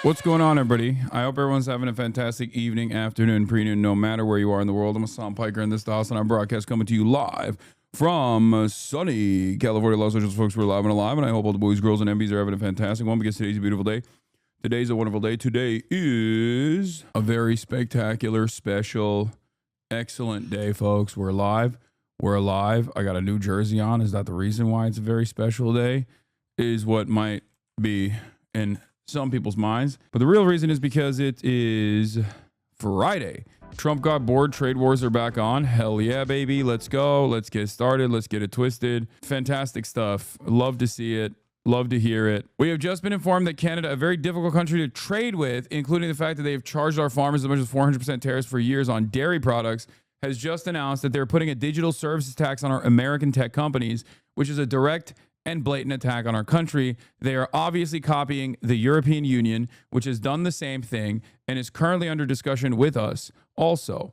What's going on, everybody? I hope everyone's having a fantastic evening, afternoon, pre-noon, no matter where you are in the world. I'm Hassan Piker, and this is the HASAN broadcast coming to you live from sunny California, Los Angeles. Folks, we're live and alive, and I hope all the boys, girls, and MBs are having a fantastic one because today's a beautiful day. Today's a wonderful day. Today is a very spectacular, special, excellent day, folks. We're live. We're alive. I got a new jersey on. Is that the reason why it's a very special day? Is what might be in some people's minds, but the real reason is because it is Friday. Trump got bored. Trade wars are back on. Hell yeah, baby. Let's go. Let's get started. Let's get it twisted. Fantastic stuff. Love to see it. Love to hear it. We have just been informed that Canada, a very difficult country to trade with, including the fact that they have charged our farmers as much as 400% tariffs for years on dairy products, has just announced that they're putting a digital services tax on our American tech companies, which is a direct and blatant attack on our country. They are obviously copying the European Union, which has done the same thing and is currently under discussion with us also.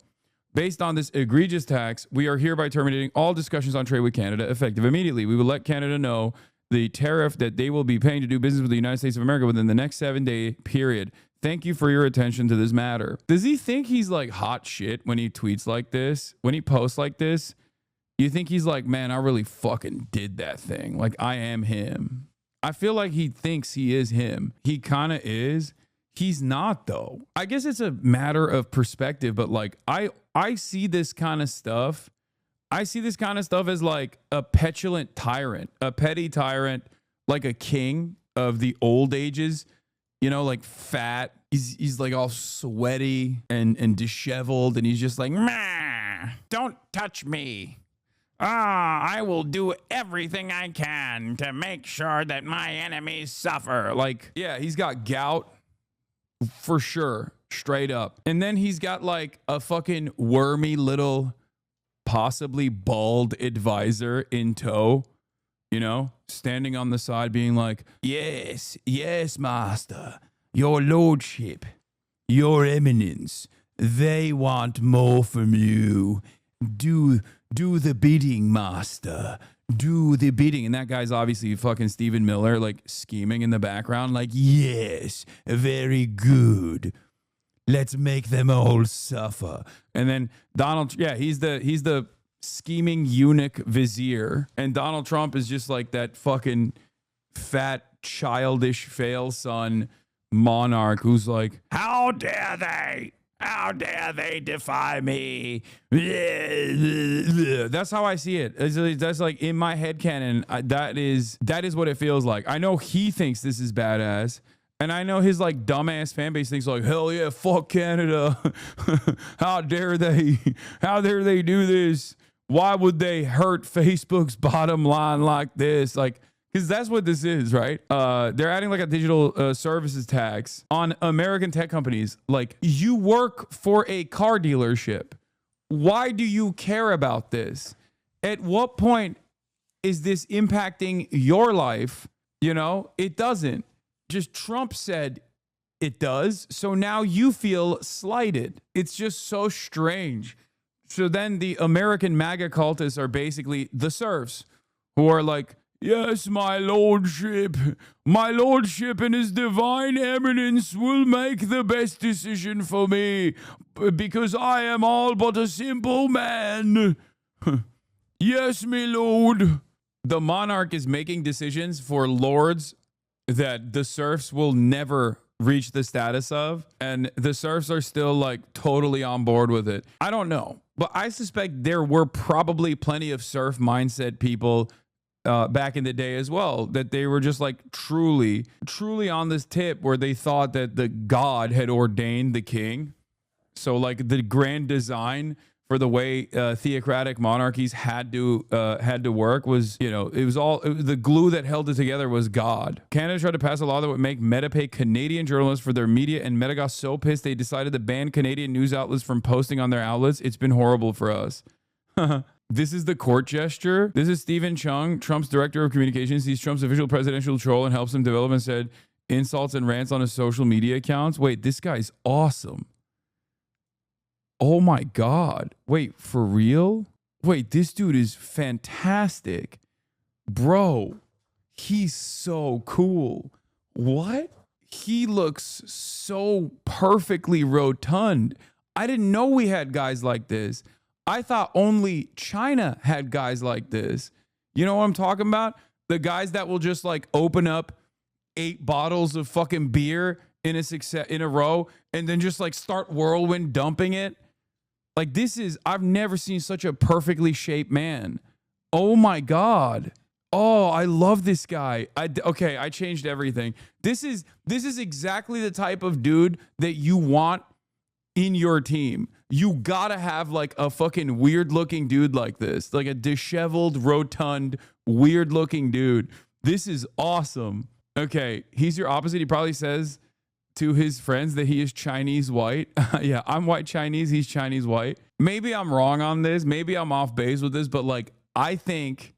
Based on this egregious tax, we are hereby terminating all discussions on trade with Canada effective immediately. We will let Canada know the tariff that they will be paying to do business with the United States of America within the next 7-day period. Thank you for your attention to this matter. Does he think he's like hot shit when he tweets like this? When he posts like this? You think he's like, man, I really fucking did that thing. Like, I am him. I feel like he thinks he is him. He kind of is. He's not, though. I guess it's a matter of perspective, but like, I see this kind of stuff. I see this kind of stuff as like a petulant tyrant, a petty tyrant, like a king of the old ages, you know, like fat. He's like all sweaty and disheveled, and he's just like, meh, don't touch me. I will do everything I can to make sure that my enemies suffer. Like, yeah, he's got gout for sure, straight up. And then he's got like a fucking wormy little, possibly bald advisor in tow, you know, standing on the side being like, yes, yes, master, your lordship, your eminence, they want more from you. Do the bidding, master. Do the bidding. And that guy's obviously fucking Stephen Miller, like scheming in the background, like, yes, very good. Let's make them all suffer. And then Donald, yeah, he's the scheming eunuch vizier. And Donald Trump is just like that fucking fat, childish fail son monarch who's like, how dare they? How dare they defy me? That's how I see it. That's like in my headcanon. That is what it feels like. I know he thinks this is badass. And I know his like dumbass fan base thinks like, hell yeah, fuck Canada. How dare they? How dare they do this? Why would they hurt Facebook's bottom line like this? Like, because that's what this is, right? They're adding like a digital services tax on American tech companies. Like, you work for a car dealership. Why do you care about this? At what point is this impacting your life? You know, it doesn't. Just Trump said it does. So now you feel slighted. It's just so strange. So then the American MAGA cultists are basically the serfs who are like, yes, my lordship and his divine eminence will make the best decision for me because I am all but a simple man. Yes, my lord. The monarch is making decisions for lords that the serfs will never reach the status of, and the serfs are still like totally on board with it. I don't know, but I suspect there were probably plenty of serf mindset people back in the day as well, that they were just like truly on this tip where they thought that the God had ordained the king. So like the grand design for the way theocratic monarchies had to work was, you know, it was the glue that held it together was God. Canada tried to pass a law that would make Meta pay Canadian journalists for their media, and Meta got so pissed they decided to ban Canadian news outlets from posting on their outlets. It's been horrible for us. This is the Court Jester. This is Stephen CHEUNG, Trump's director of communications. He's Trump's official presidential troll and helps him develop and said insults and rants on his social media accounts. Wait, this guy's awesome. Oh my God. Wait, for real? Wait, this dude is fantastic. Bro, he's so cool. What? he looks so perfectly rotund. I didn't know we had guys like this. I thought only China had guys like this. You know what I'm talking about? The guys that will just like open up 8 bottles of fucking beer in a row and then just like start whirlwind dumping it. Like I've never seen such a perfectly shaped man. Oh my God. Oh, I love this guy. Okay, I changed everything. This is exactly the type of dude that you want in your team. You gotta have like a fucking weird looking dude like this, like a disheveled, rotund, weird looking dude. This is awesome. Okay, he's your opposite. He probably says to his friends that he is Chinese white. Yeah, I'm white Chinese. He's Chinese white. Maybe I'm wrong on this. Maybe I'm off base with this, but like, I think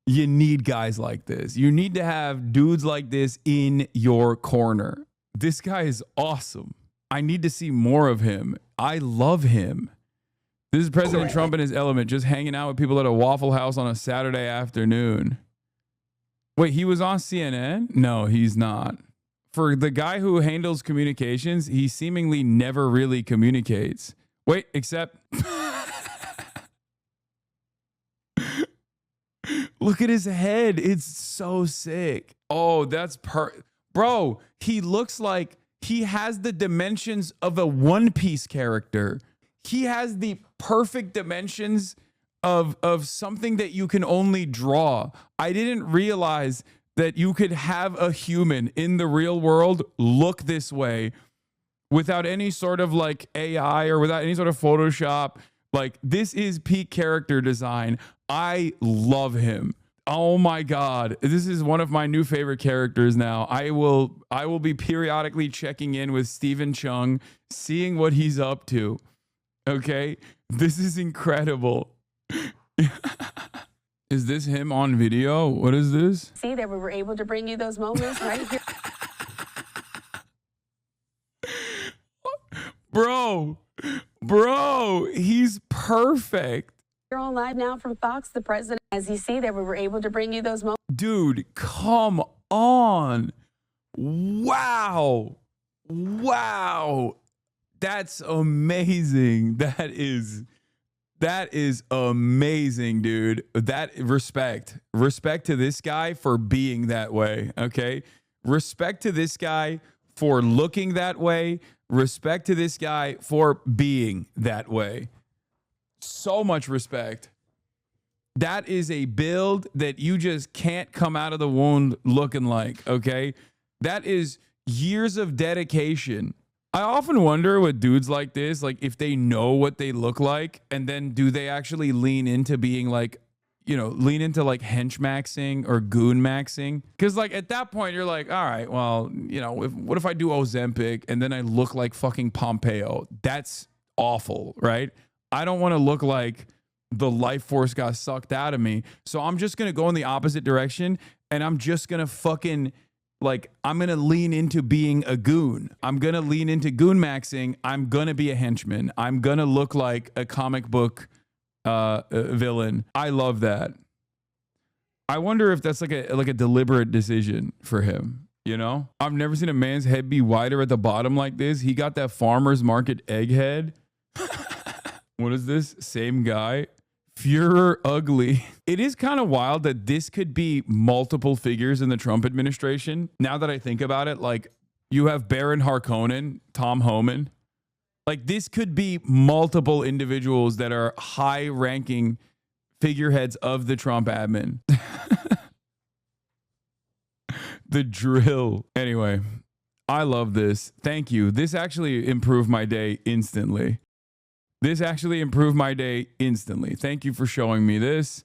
you need guys like this. You need to have dudes like this in your corner. This guy is awesome. I need to see more of him. I love him. This is President Trump in his element, just hanging out with people at a Waffle House on a Saturday afternoon. Wait, he was on CNN? No, he's not. For the guy who handles communications, he seemingly never really communicates. Wait, except... Look at his head. It's so sick. Oh, that's bro, he looks like he has the dimensions of a One Piece character. He has the perfect dimensions of something that you can only draw. I didn't realize that you could have a human in the real world look this way without any sort of like AI or without any sort of Photoshop. Like, this is peak character design. I love him. Oh my God. This is one of my new favorite characters now. I will be periodically checking in with Stephen CHEUNG, seeing what he's up to. Okay? This is incredible. Is this him on video? What is this? See that we were able to bring you those moments right here. Bro, he's perfect. You're on live now from Fox, the president. As you see that we were able to bring you those moments. Dude, come on. Wow. That's amazing. That is amazing, dude. Respect to this guy for being that way. Okay. Respect to this guy for looking that way. Respect to this guy for being that way. So much respect. That is a build that you just can't come out of the wound looking like, okay? That is years of dedication. I often wonder with dudes like this, like if they know what they look like, and then do they actually lean into being like, you know, lean into like hench maxing or goon maxing? Because like at that point, you're like, all right, well, you know, what if I do Ozempic and then I look like fucking Pompeo? That's awful, right? I don't want to look like the life force got sucked out of me. So I'm just going to go in the opposite direction, and I'm just going to fucking, like, I'm going to lean into being a goon. I'm going to lean into goon maxing. I'm going to be a henchman. I'm going to look like a comic book villain. I love that. I wonder if that's like a deliberate decision for him. You know, I've never seen a man's head be wider at the bottom like this. He got that farmer's market egg head. What is this? Same guy. Führer ugly. It is kind of wild that this could be multiple figures in the Trump administration. Now that I think about it, like you have Baron Harkonnen, Tom Homan. Like this could be multiple individuals that are high ranking figureheads of the Trump admin. The drill. Anyway, I love this. Thank you. This actually improved my day instantly. Thank you for showing me this.